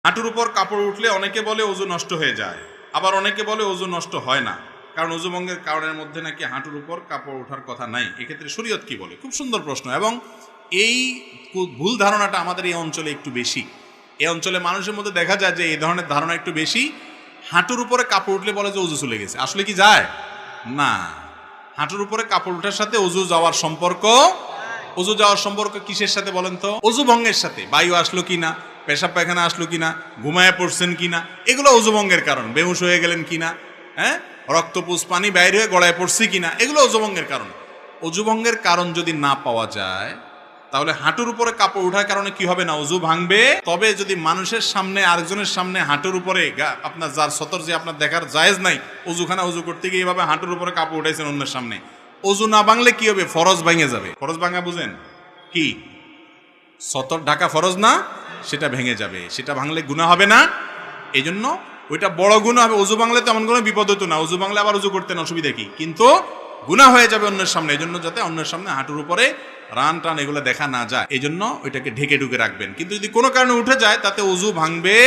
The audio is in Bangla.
হাঁটুর উপর কাপড় উঠলে অনেকে বলে ওযু নষ্ট হয়ে যায়, আবার অনেকে বলে ওযু নষ্ট হয় না, কারণ ওযু ভঙ্গের কারণের মধ্যে নাকি হাঁটুর উপর কাপড় ওঠার কথা নাই। এক্ষেত্রে শরীয়ত কি বলে? খুব সুন্দর প্রশ্ন। এবং এই ভুল ধারণাটা আমাদের এই অঞ্চলে একটু বেশি। এই অঞ্চলে মানুষের মধ্যে দেখা যায় যে এই ধরনের ধারণা একটু বেশি। হাঁটুর উপরে কাপড় উঠলে বলে যে ওযু চলে গেছে। আসলে কি যায় না। হাঁটুর উপরে কাপড় ওঠার সাথে ওযু যাওয়ার সম্পর্ক, ওযু যাওয়ার সম্পর্ক কিসের সাথে বলেন তো? ওযু ভঙ্গের সাথে। বায়ু আসলো কিনা, পেশাব পায়খানা আসলো কিনা, ঘুমায় পড়ছেন কিনা, এগুলো ওযু ভঙ্গের কারণ। বেহুশ হয়ে গেলেন কিনা, হ্যাঁ, রক্তপুষ পানি বাইরে হয়ে গড়ায় পড়ছি কিনা, এগুলো ওযু ভঙ্গের কারণ। ওযু ভঙ্গের কারণ যদি না পাওয়া যায়, তাহলে হাঁটুর উপরে কাপড় ওঠার কারণে কি হবে না? ওযু ভাঙবে। তবে যদি মানুষের সামনে, আরেকজনের সামনে হাঁটুর উপরে আপনার যার সতর যে আপনার দেখার জায়েজ নাই, ওযুখানা ওযু করতে গিয়ে এইভাবে হাঁটুর উপরে কাপড় উঠাইছেন অন্যের সামনে, ওযু না ভাঙলে কি হবে? ফরজ ভেঙে যাবে। ফরজ ভাঙা বুঝেন কি? সতর ঢাকা ফরজ না, সেটা ভেঙে যাবে। সেটা ভাঙলে গুনাহ হবে না। এই জন্য ওইটা বড় গুনাহ হবে। ওযু ভাঙলে তেমন কোনো বিপদ হতো না। ওযু ভাঙলে আবার ওযু করতেন, অসুবিধা কি? কিন্তু গুনাহ হয়ে যাবে অন্যের সামনে। এই জন্য যাতে অন্যের সামনে হাঁটুর উপরে রান টান এগুলো দেখা না যায়, এই জন্য ওইটাকে ঢেকে ঢুকে রাখবেন। কিন্তু যদি কোনো কারণে উঠে যায়, তাতে ওযু ভাঙবে।